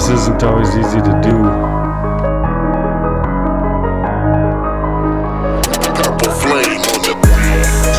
this isn't always easy to do.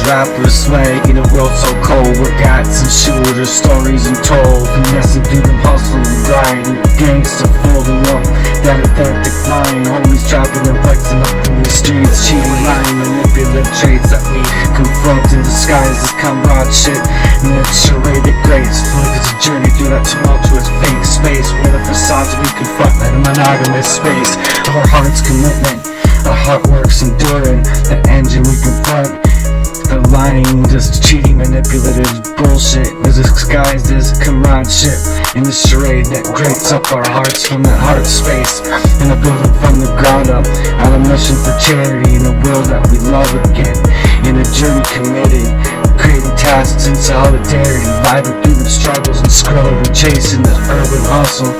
Rappers swag in a world so cold. We got some shooter stories untold. Finessing through them hustle and grind. Gangsta folding up that authentic line. Homies dropping and flexing up in the streets. Cheating, lying, manipulative traits that we confront in disguise as comradeship. And that charade of grace. Look, it's a journey through that tumultuous fake space where the facades we confront that monogamous space of our heart's commitment. Our heart works enduring. The engine we confront. The lying, just cheating, manipulative bullshit is disguised as comradeship in the charade that grates up our hearts from that heart space. In a building from the ground up, on a mission for charity in a world that we love again. In a journey committed, creating tasks in solidarity, vibing through the struggles and scrolling and chasing the urban hustle.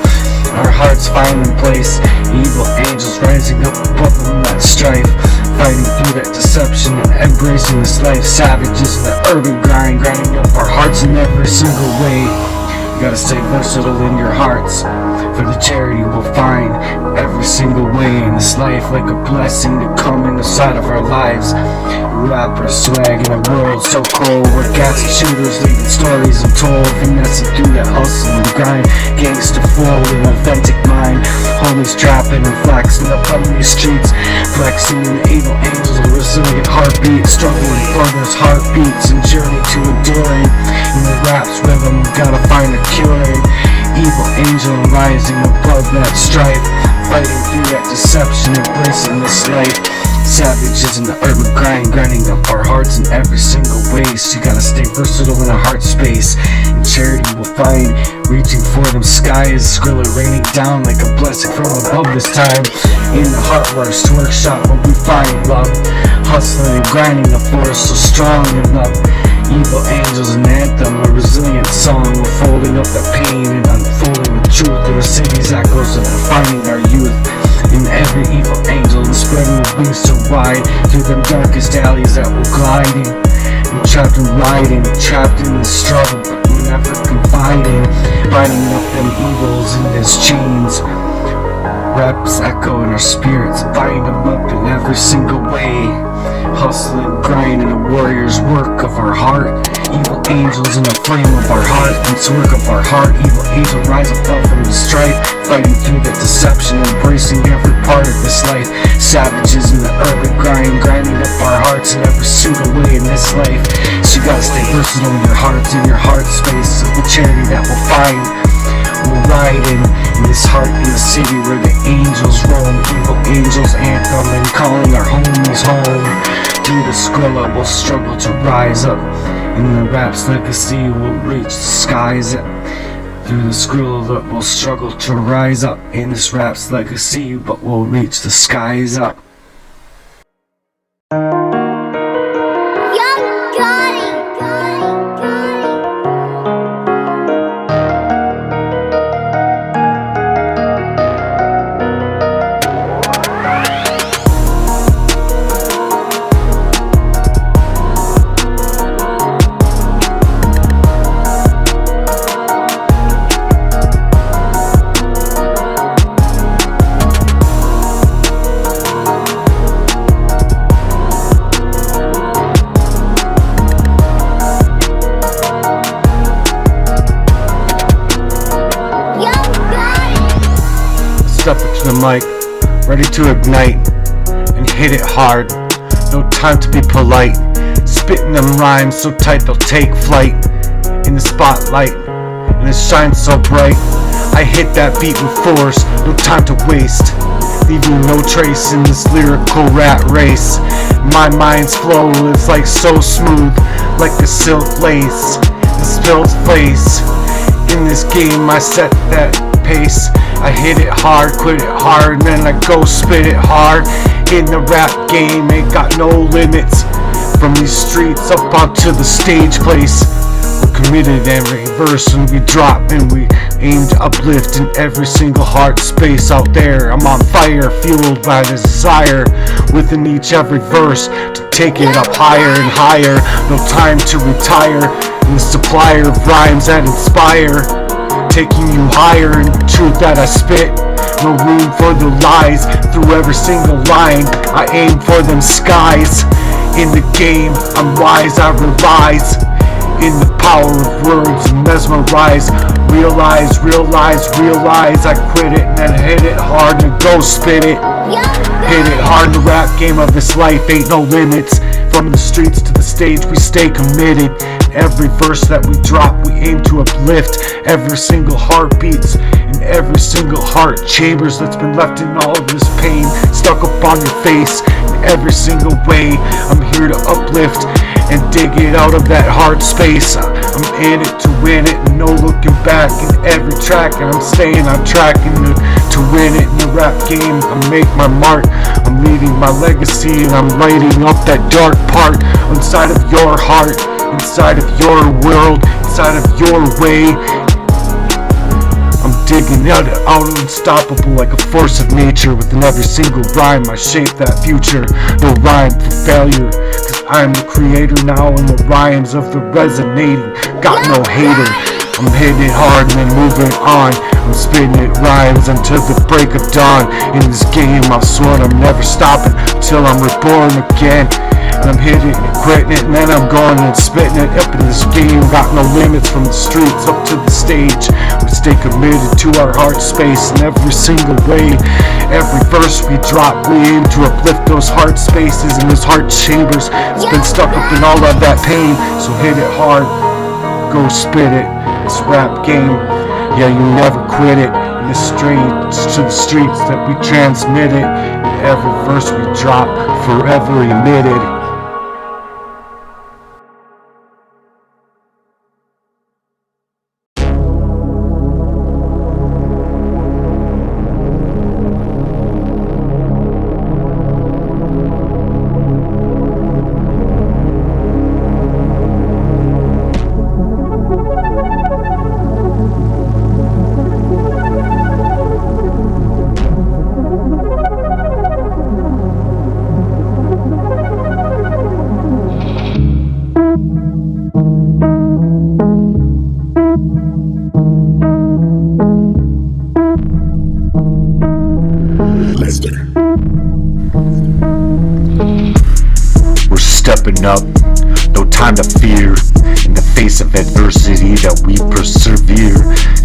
Our hearts finding place, evil angels rising up above them that strife, fighting through that deception and embracing this life. Savages in the urban grind, grinding up our hearts in every single way. You gotta stay versatile in your hearts, for the charity we'll find every single way in this life, like a blessing to come in the side of our lives. Rappers swag in a world so cold, where gas and shooters leaving stories untold. Finessing through that hustle and grind, gangsta fold an authentic mind. Homies trapping and flexing up on these streets, flexing in the evil angels, a resilient heartbeat, struggling for those heartbeats and journey to enduring. In the rap's rhythm, we gotta find a curing. Evil angel rising above that strife, fighting through that deception, embracing this life. Savages in the urban grind, grinding up our hearts in every single way. So you gotta stay versatile in a heart space, and charity will find, reaching for them skies. Skrilla raining down like a blessing from above this time. In the heartworks workshop where we find love, hustling and grinding the force so strong in love. Evil angels, an anthem, a resilient song. We're folding up the pain and unfolding the truth in the city's echoes and finding our youth. In every evil angel and spreading the wings so wide through them darkest alleys that we're gliding. And trapped and riding, trapped in the struggle, but we're never confiding. Binding up them evils in these chains. Reps echo in our spirits, bind them up in every single way. Hustling, grinding, a warrior's work of our heart. Evil angels in the flame of our heart, it's work of our heart. Evil angel rise above from the strife, fighting through the deception, embracing every part of this life. Savages in the urban grind, grinding up our hearts in every single way in this life. So you gotta stay versatile in your hearts, in your heart space of the charity that we'll find. We're riding in this heart in the city where the angels roam. Evil angels anthem and calling our homies home. Through the Skrilla we'll struggle to rise up, and the rap's legacy will reach the skies. Through the Skrilla we'll struggle to rise up, in this rap's legacy, but we'll reach the skies up. Step up to the mic, ready to ignite and hit it hard. No time to be polite, spitting them rhymes so tight they'll take flight. In the spotlight, and it shines so bright, I hit that beat with force, no time to waste, leaving no trace in this lyrical rat race. My mind's flow is like so smooth, like a silk lace, the spilled face. In this game I set that pace, I hit it hard, quit it hard, and then I go spit it hard. In the rap game ain't got no limits, from these streets up onto the stage place. We're committed every verse when we drop, and we aim to uplift in every single heart space out there. I'm on fire, fueled by the desire within each every verse to take it up higher and higher. No time to retire, in the supplier of rhymes that inspire. taking you higher in the truth that I spit. No room for the lies, through every single line I aim for them skies. In the game, I'm wise, I realize in the power of words and mesmerize. Realize, I quit it and then hit it hard and go spit it. Hit it hard in the rap game of this life, ain't no limits. From the streets to the stage, we stay committed. Every verse that we drop, we aim to uplift every single heartbeats in every single heart chambers that's been left in all of this pain, stuck up on your face in every single way. I'm here to uplift and dig it out of that hard space. I'm in it to win it, and no looking back in every track, and I'm staying on track to win it in the rap game. I make my mark, I'm leaving my legacy, and I'm lighting up that dark part inside of your heart, inside of your world, inside of your way. I'm digging out unstoppable like a force of nature. Within every single rhyme I shape that future. No rhyme for failure, cause I'm the creator now, and the rhymes of the resonating got no hater. I'm hitting it hard and then moving on. I'm spitting it rhymes until the break of dawn. In this game I've sworn I'm never stopping till I'm reborn again. And I'm hitting it, quitting it, and then I'm going and spitting it up in this game. Got no limits from the streets up to the stage. We stay committed to our heart space in every single way. Every verse we drop, we aim to uplift those heart spaces and those heart chambers. It's been stuck up in all of that pain, so hit it hard, go spit it. This rap game, yeah, you never quit it. In the streets to the streets that we transmit it. Every verse we drop, forever emitted. We're stepping up, no time to fear. In the face of adversity that we persevere.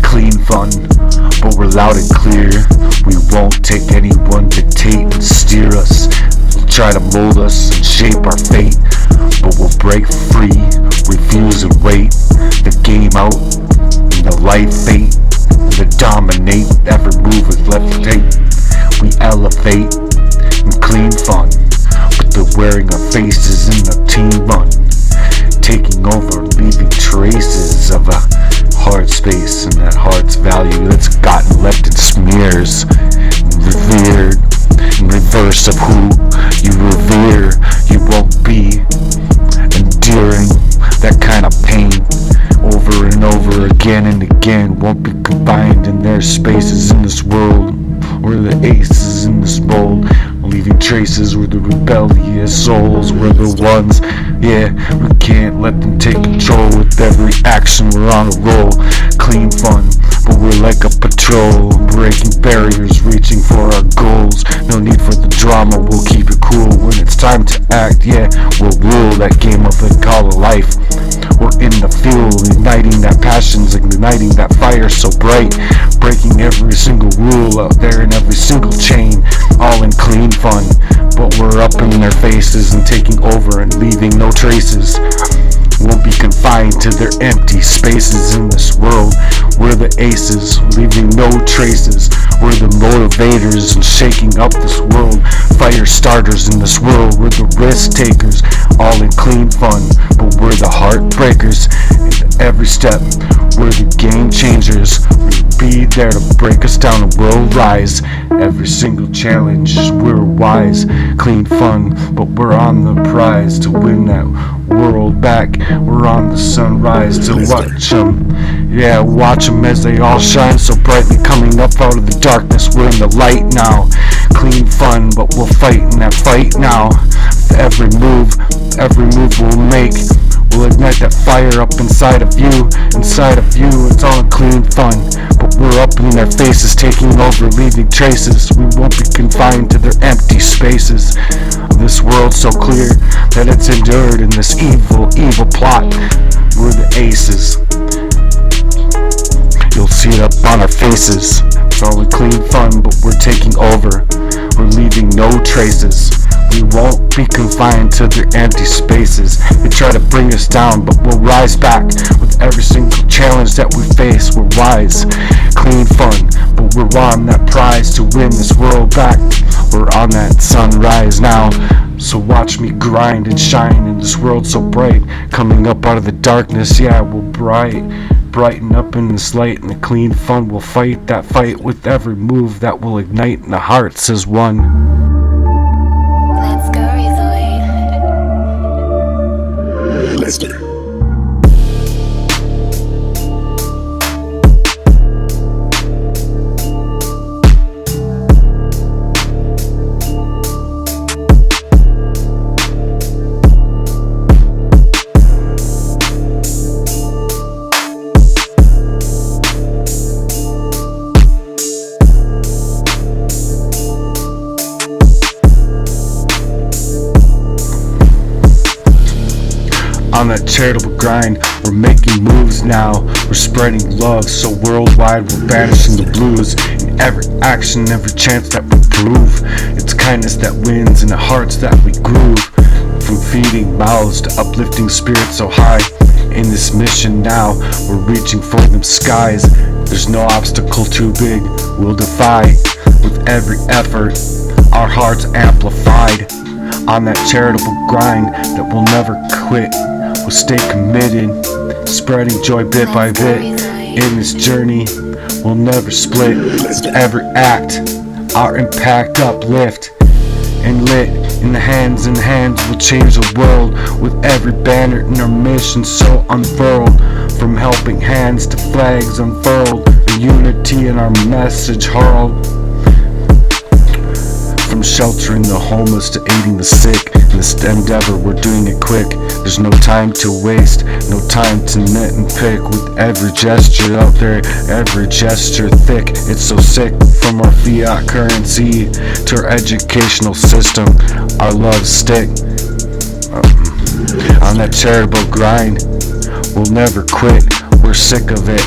Clean fun, but we're loud and clear. We won't take anyone to dictate and steer us. They'll try to mold us and shape our fate, but we'll break free, refuse and wait. The game out, and the life fate, and the dominate. Every move is levitate. We elevate and clean fun, but they're wearing our faces in the team run. Taking over, leaving traces of a hard space and that heart's value that's gotten left in smears. Revered in reverse of who you revere. You won't be enduring that kind of pain over and over again and again. Won't be combined in their spaces in this world. We're the aces in this mold, leaving traces. We're the rebellious souls. We're the ones, yeah, we can't let them take control. With every action we're on a roll. Clean fun, but we're like a patrol, breaking barriers, reaching for our goals. No need for the drama, we'll keep it cool. When it's time to act, yeah, we'll rule that game of the call of life. We're in the field, igniting that passions, igniting that fire so bright, breaking every single rule out there in every single chain, all in clean fun. But we're up in their faces and taking over and leaving no traces. Won't be confined to their empty spaces in this world. We're the aces, leaving no traces. We're the motivators and shaking up this world. Fire starters in this world. We're the risk takers, all in clean fun. But we're the heartbreakers in every step. We're the game changers. We'll be there to break us down and we'll rise. Every single challenge, we're wise. Clean fun, but we're on the prize to win that world back. We're on the sunrise to watch them. Yeah, watch them as they all shine so brightly, coming up out of the darkness. We're in the light now. Clean fun, but we'll fight in that fight now. Every move we'll make, We'll ignite that fire up inside of you. Inside of you, it's all clean fun. But we're up in their faces, taking over, leaving traces. We won't be confined to their empty spaces. This world so clear that it's endured in this evil, evil plot. We're the aces. You'll see it up on our faces. It's all clean fun, but we're taking over. We're leaving no traces. We won't be confined to their empty spaces. They try to bring us down, but we'll rise back. With every single challenge that we face, we're wise. Clean fun, but we're on that prize to win this world back. We're on that sunrise now. So watch me grind and shine in this world so bright. Coming up out of the darkness, yeah, we'll brighten up in this light, and the clean fun will fight that fight with every move that will ignite in the hearts as one. Let's go, easily. Lester. On that charitable grind, we're making moves now. We're spreading love so worldwide, we're banishing the blues. In every action, every chance that we prove, it's kindness that wins and the hearts that we groove. From feeding mouths to uplifting spirits so high. In this mission now, we're reaching for them skies. There's no obstacle too big, we'll defy. With every effort, our hearts amplified. On that charitable grind that we'll never quit. We'll stay committed, spreading joy bit by bit. In this journey, we'll never split. Every act, our impact uplift. And lit in the hands will change the world. With every banner in our mission so unfurled. From helping hands to flags unfurled. The unity in our message hurled. From sheltering the homeless to aiding the sick. In this endeavor, we're doing it quick. There's no time to waste, no time to knit and pick. With every gesture out there, every gesture thick. It's so sick. From our fiat currency to our educational system, our love stick. On that charitable grind, we'll never quit. We're sick of it.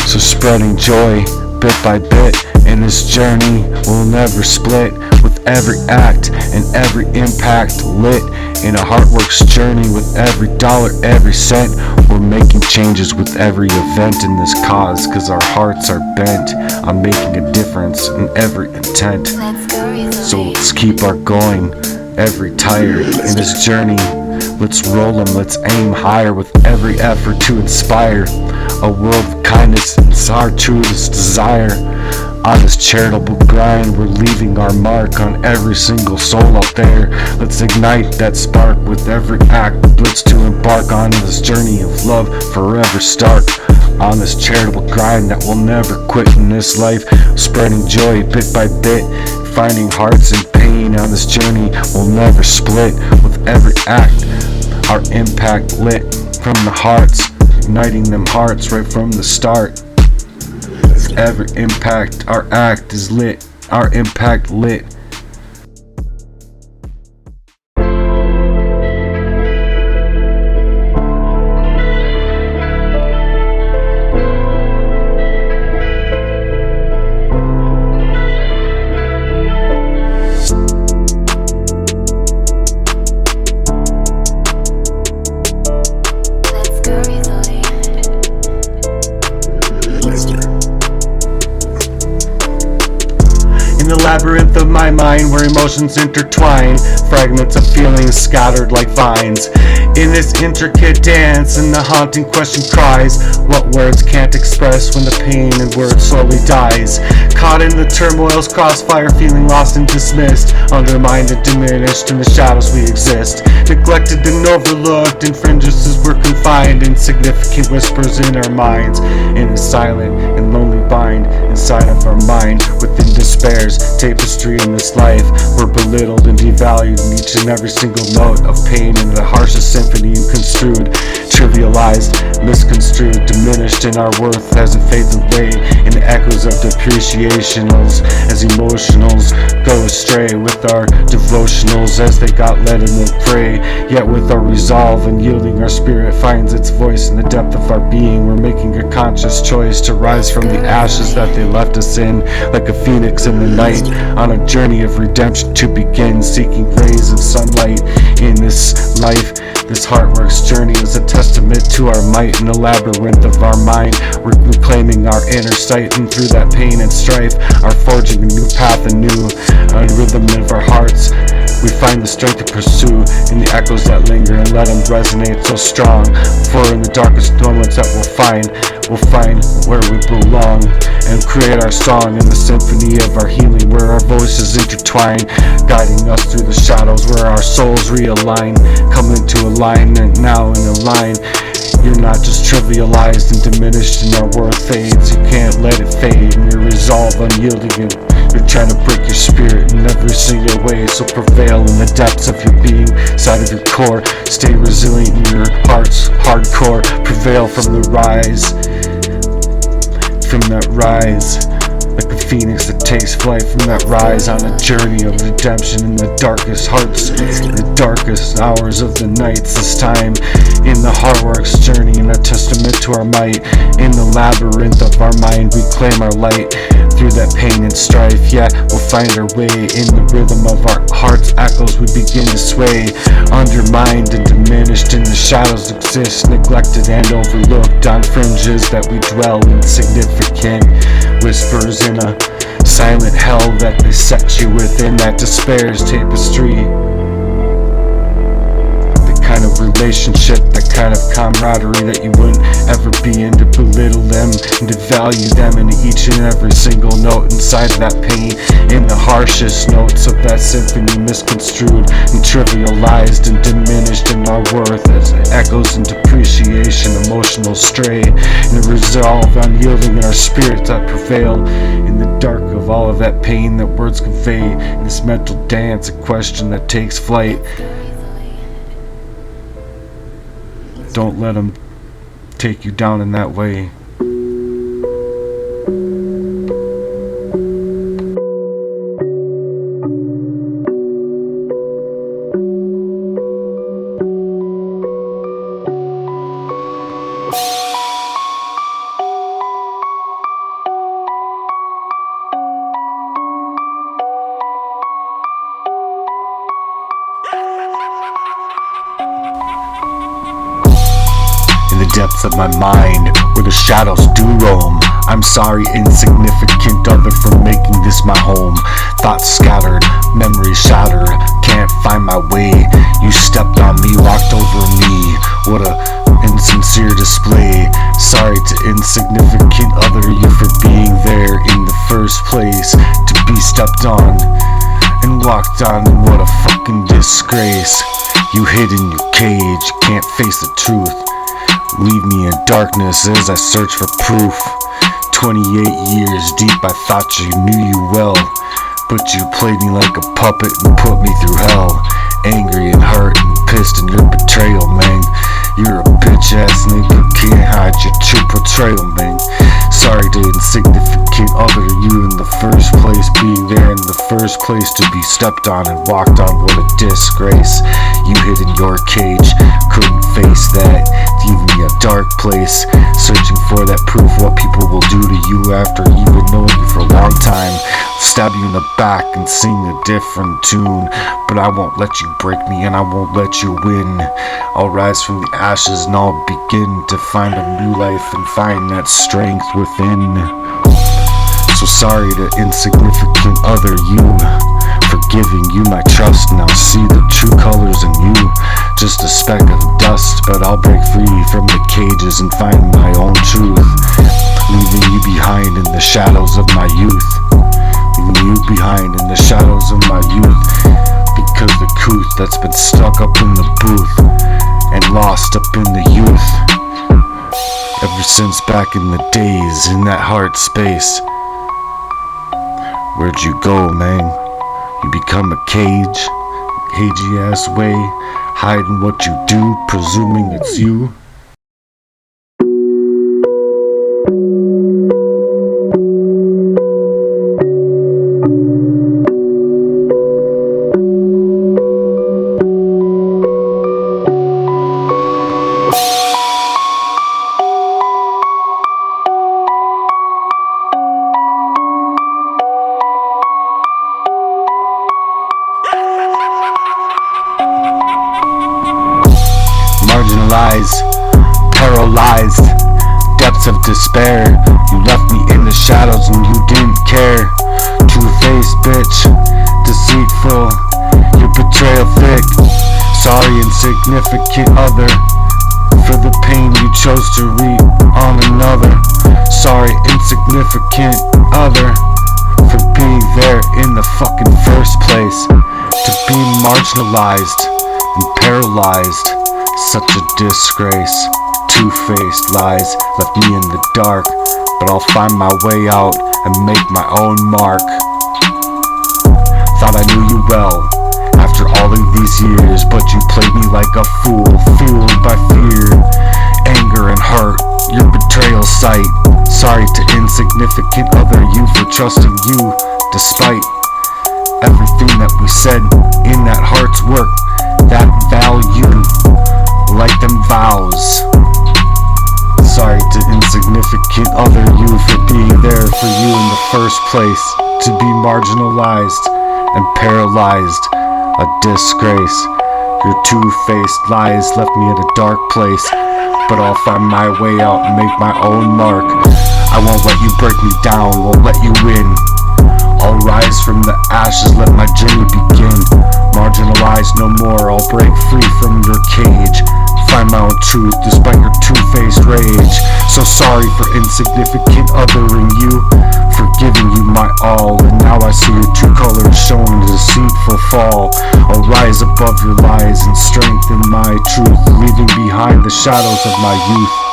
So spreading joy bit by bit. In this journey, we'll never split. With every act and every impact lit. In a Heartworks journey, with every dollar, every cent, we're making changes with every event in this cause. Cause our hearts are bent on making a difference in every intent. Let's go, easily. So let's keep our going, every tire in this journey. Let's roll them, let's aim higher with every effort to inspire a world of kindness. It's our truest desire. On this charitable grind, we're leaving our mark on every single soul out there. Let's ignite that spark with every act. Let's to embark on this journey of love forever start. On this charitable grind that will never quit in this life. Spreading joy bit by bit. Finding hearts in pain on this journey. We'll never split with every act. Our impact lit from the hearts. Igniting them hearts right from the start. Every impact, our act is lit, our impact lit. Let's go, easily. Lester. In the labyrinth of my mind where emotions intertwine, fragments of feelings scattered like vines. In this intricate dance and the haunting question cries, what words can't express when the pain in words slowly dies. Caught in the turmoil's crossfire, feeling lost and dismissed, undermined and diminished in the shadows we exist. Neglected and overlooked, in fringes as we're confined, insignificant whispers in our minds. In a silent and lonely bind inside of our mind within despair's tapestry in this life. We're belittled and devalued in each and every single note of pain in the harshest symphony and construed, trivialized, misconstrued, diminished in our worth as it fades away in the echoes of depreciationals, as emotionals go astray with our devotionals as they got led in the fray. Yet with our resolve and yielding, our spirit finds its voice in the depth of our being. We're making a conscious choice to rise from the ashes that they left us in, like a phoenix in the night, on a journey of redemption to begin, seeking rays of sunlight in this life. This heartworks journey is a testament to our might in the labyrinth of our mind. We're reclaiming our inner sight, and through that pain and strife are forging a new path anew, a rhythm of our hearts. We find the strength to pursue in the echoes that linger and let them resonate so strong. For in the darkest moments that we'll find where we belong and create our song in the symphony of our healing, where our voices intertwine, guiding us through the shadows, where our souls realign, come into alignment now in a line. You're not just trivialized and diminished, and our worth fades. You can't let it fade, and your resolve unyielding, and you're trying to break your spirit in every single way. So prevail in the depths of your being, side of your core. Stay resilient in your heart's hardcore. Prevail from the rise, from that rise, like a phoenix that takes flight from that rise on a journey of redemption in the darkest hearts, in the darkest hours of the nights. This time in the heartworks journey, and a testament to our might in the labyrinth of our mind. We claim our light through that pain and strife. Yeah, we'll find our way in the rhythm of our heart's echoes. We begin to sway, undermined and diminished in the shadows exist, neglected and overlooked on fringes that we dwell insignificant whispers in a silent hell that they set you within, that despair's tapestry. The kind of relationship, that kind of camaraderie that you wouldn't ever be in, to belittle them and to value them in each and every single note inside of that pain, in the harshest notes of that symphony, misconstrued and trivialized and diminished in our worth as it echoes in depreciation, emotional stray, and the resolve unyielding in our spirits that prevail in the dark of all of that pain that words convey in this mental dance, a question that takes flight. Don't let them take you down in that way. Depths of my mind, where the shadows do roam. I'm sorry, insignificant other, for making this my home. Thoughts scattered, memories shattered, can't find my way. You stepped on me, walked over me. What a insincere display. Sorry to insignificant other, you for being there in the first place. To be stepped on and walked on, and what a fucking disgrace. You hid in your cage, can't face the truth. Leave me in darkness as I search for proof. 28 years deep, I thought you knew you well, but you played me like a puppet and put me through hell. Angry and hurt and pissed in your betrayal, man. You're a bitch ass nigga, can't hide your true portrayal, man. Sorry to insignificant other, you in the first place, being there in the first place, to be stepped on and walked on, what a disgrace. You hid in your cage, couldn't face that, leave me a dark place, searching for that proof, what people will do to you after even knowing you for a long time. Stab you in the back and sing a different tune, but I won't let you break me and I won't let you win. I'll rise from the ashes and I'll begin to find a new life and find that strength within. So sorry to insignificant other, you, for giving you my trust, and I'll see the true colors in you. Just a speck of dust, but I'll break free from the cages and find my own truth, leaving you behind in the shadows of my youth. Leaving you behind in the shadows of my youth, because the truth that's been stuck up in the booth and lost up in the youth. Every since back in the days in that heart space. Where'd you go, man? You become a cage, cagey ass way, hiding what you do, presuming it's you. Marginalized, paralyzed, depths of despair. You left me in the shadows and you didn't care. Two-faced bitch, deceitful, your betrayal thick. Sorry, insignificant other, for the pain you chose to reap on another. Sorry, insignificant other, for being there in the fucking first place. To be marginalized and paralyzed, such a disgrace. Two-faced lies left me in the dark, but I'll find my way out and make my own mark. Thought I knew you well after all of these years, but you played me like a fool, fueled by fear, anger and hurt, your betrayal sight. Sorry to insignificant other you for trusting you, despite everything that we said in that heart's work, that value, like them vows. Sorry to insignificant other you for being there for you in the first place. To be marginalized and paralyzed, a disgrace. Your two-faced lies left me in a dark place, but I'll find my way out and make my own mark. I won't let you break me down, won't let you win. I'll rise from the ashes, let my journey begin. Marginalized no more, I'll break free from your cage. Find my own truth despite your two-faced rage. So sorry for insignificant othering you, for giving you my all, and now I see your true colors showing a deceitful fall. I'll rise above your lies and strengthen my truth, leaving behind the shadows of my youth.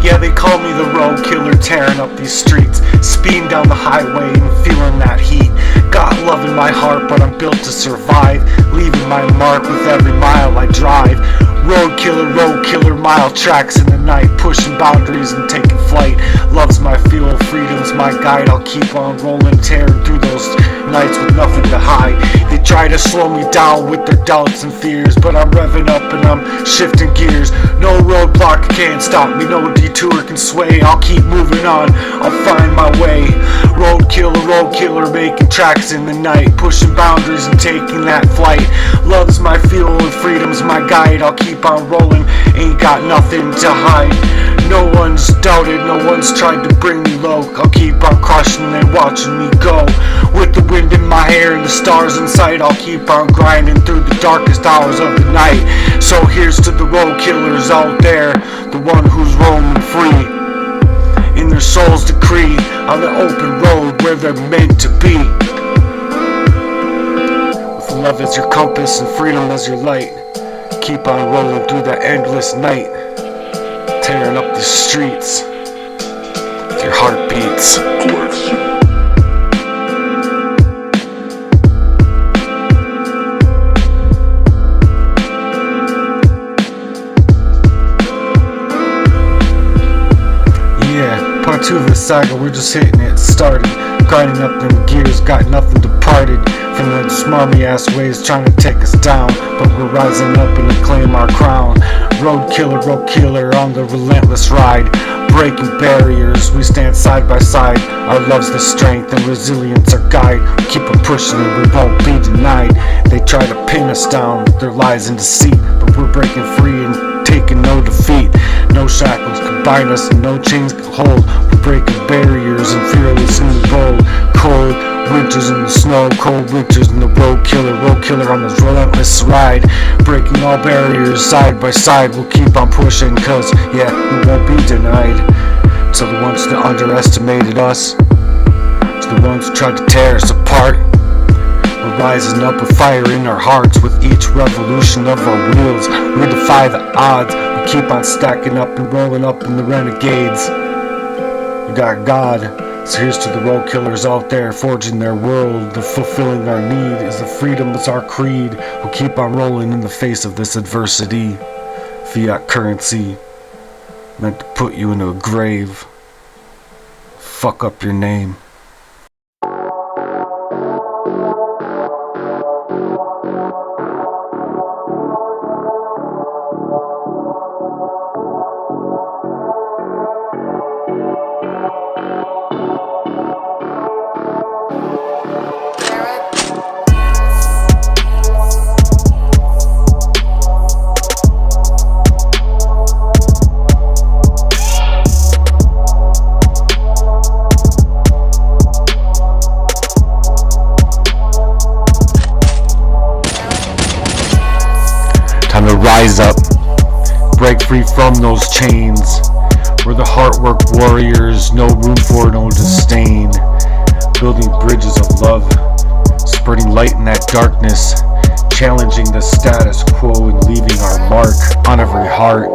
Yeah, they call me the road killer, tearing up these streets, speeding down the highway and feeling that heat. Got love in my heart, but I'm built to survive, leaving my mark with every mile I drive. Road killer, mile tracks in the night, pushing boundaries and taking flight. Love's my fuel, freedom's my guide. I'll keep on rolling, tearing through those nights with nothing to hide. They try to slow me down with their doubts and fears, but I'm revving up and I'm shifting gears. No roadblock can't stop me, no detour can sway. I'll keep moving on, I'll find my way. Road killer, making tracks in the night, pushing boundaries and taking that flight. Love's my fuel and freedom's my guide. I'll keep on rolling, ain't got nothing to hide. No one's doubted, no one's tried to bring me low. I'll keep on crushing and watching me go. With the wind in my hair and the stars in sight, I'll keep on grinding through the darkest hours of the night. So here's to the road killers out there, the one who's roaming free in their soul's decree, on the open road where they're meant to be. With love as your compass and freedom as your light, keep on rolling through that endless night, tearing up these streets with your heartbeats. Yeah, part 2 of the saga, we're just hitting it started. Grinding up them gears, got nothing departed from the smarmy ass ways trying to take us down, but we're rising up and to claim our crown. Road killer on the relentless ride, breaking barriers, we stand side by side. Our love's the strength and resilience our guide. We keep on pushing and we won't be denied. They try to pin us down with their lies and deceit, but we're breaking free and taking no defeat. No shackles can bind us and no chains can hold. We're breaking barriers and fearless and bold. Cold winters in the snow, cold winters in the road killer on this relentless ride. Breaking all barriers side by side, we'll keep on pushing, cause yeah, we won't be denied. To the ones that underestimated us, to the ones who tried to tear us apart, we're rising up with fire in our hearts. With each revolution of our wheels, we defy the odds. We keep on stacking up and rolling up in the renegades. We got God. So here's to the road killers out there forging their world. The fulfilling our need is the freedom that's our creed. We'll keep on rolling in the face of this adversity. Fiat currency meant to put you into a grave. Fuck up your name. Time to rise up, break free from those chains. We're the heartwork warriors, no room for no disdain. Building bridges of love, spreading light in that darkness, challenging the status quo and leaving our mark on every heart.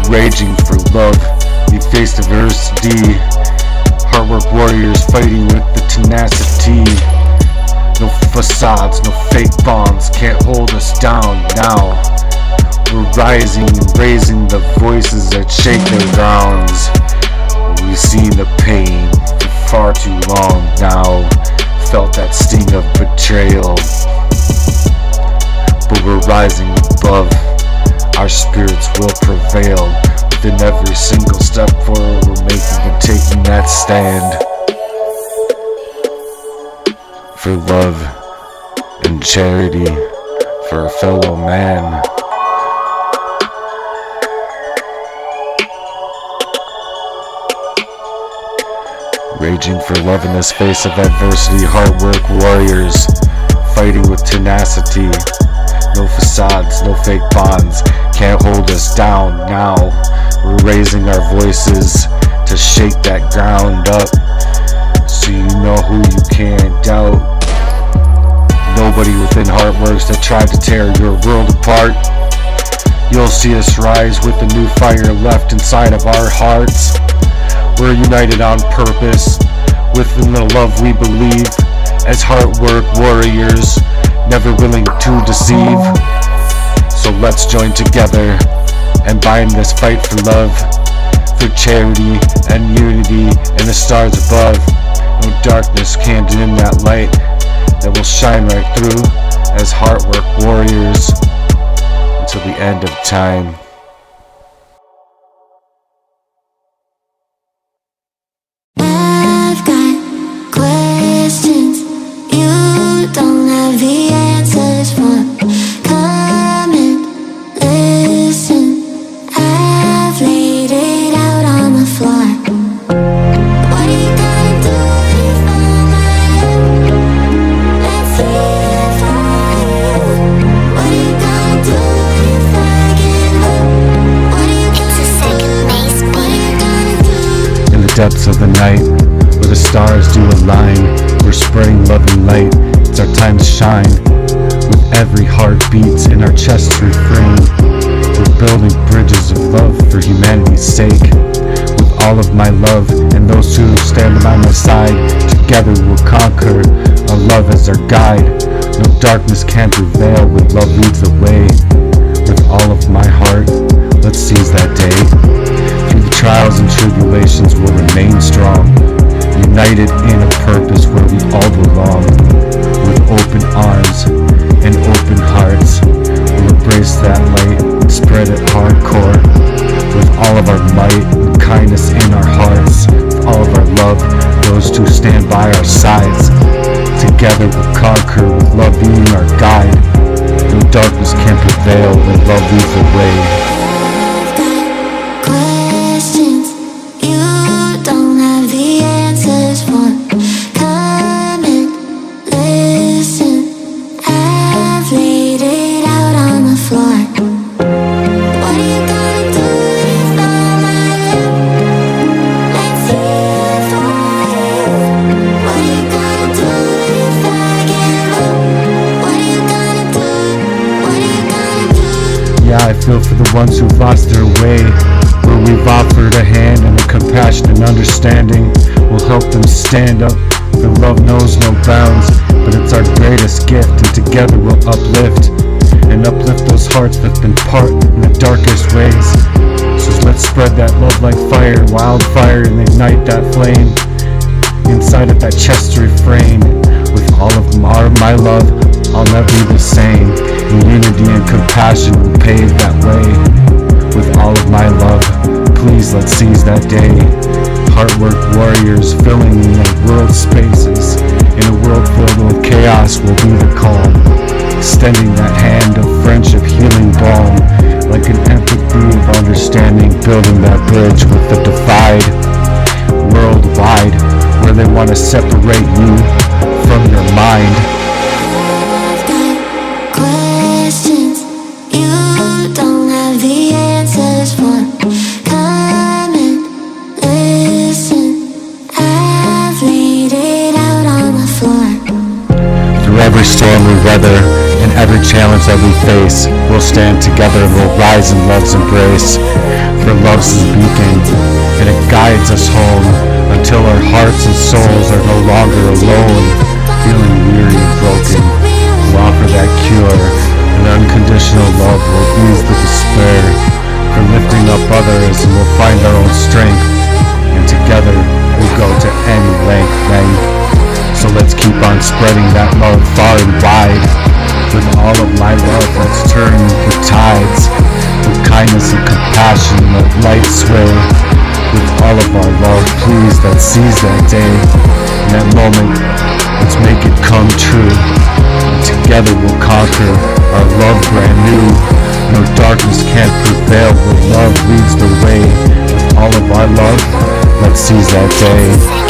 Raging for love, we face adversity. Hardwork warriors fighting with the tenacity. No facades, no fake bonds can't hold us down now. We're rising and raising the voices that shake their grounds. We've seen the pain for far too long now. Felt that sting of betrayal, but we're rising above. Our spirits will prevail. Within every single step forward we're making and taking that stand for love and charity for a fellow man. Raging for love in this face of adversity, hard work warriors fighting with tenacity. No facades, no fake bonds can't hold us down now. We're raising our voices to shake that ground up, so you know who you can't doubt. Nobody within Heartworks that tried to tear your world apart. You'll see us rise with a new fire left inside of our hearts. We're united on purpose, within the love we believe, as Heartwork warriors, never willing to deceive. So let's join together and bind this fight for love, for charity and unity in the stars above. No darkness can dim that light that will shine right through as Heartwork warriors until the end of time. I've got questions you don't have the answers for. Come and listen. I've laid it out on the floor. What are you gonna do if I'm right? Let's hear it from you. What are you gonna do if I give up? What are you gonna do? What are you gonna do? In the depths of the night, where the stars do align, we're spreading love and light. It's our time to shine. With every heartbeats in our chests refrain, we're building bridges of love for humanity's sake. With all of my love and those who stand by my side, together we'll conquer. Our love as our guide. No darkness can prevail when love leads the way. With all of my heart, let's seize that day. Through the trials and tribulations we'll remain strong, united in a purpose where we all belong. With open arms and open hearts, we'll embrace that light and spread it hardcore. With all of our might and kindness in our hearts, with all of our love, those who stand by our sides. Together we'll conquer with love being our guide. No darkness can prevail when love leads the way. I've got questions you don't have the answers for. Come and listen. I've laid it out on the floor. What are you gonna do if I'm alone? Let's hear from you. What are you gonna do if I give up? What are you gonna do? What are you gonna do? Yeah, I feel for the ones who've lost their way, where we've offered a hand and a compassion and understanding will help them stand up. For love knows no bounds, but it's our greatest gift, and together we'll uplift those hearts that've been part in the darkest ways. So let's spread that love like fire, wildfire, and ignite that flame inside of that chest to refrain. With all of my love, I'll never be the same. In unity and compassion will pave that way. With all of my love, please let's seize that day. Heartwork warriors filling the world spaces. In a world filled with chaos will be the calm. Extending that hand of friendship, healing balm. Like an empathy of understanding, building that bridge with the divide. Worldwide, where they want to separate you from your mind. I've got questions you don't have the answers for. Come and listen. I've laid it out on the floor. Through every storm we weather and every challenge that we face, we'll stand together and we'll rise in love's embrace. For love's the beacon, and it guides us home until our hearts and souls are no longer alone. Feeling weary and broken, we'll offer that cure, and unconditional love will ease the despair. For lifting up others, and we'll find our own strength, and together we'll go to any length. So let's keep on spreading that love far and wide. With all of my love, let's turn the tides. With kindness and compassion, let light sway. With all of our love, please, let's seize that day. In that moment, let's make it come true. Together we'll conquer our love brand new. No darkness can't prevail when love leads the way. With all of our love, let's seize that day.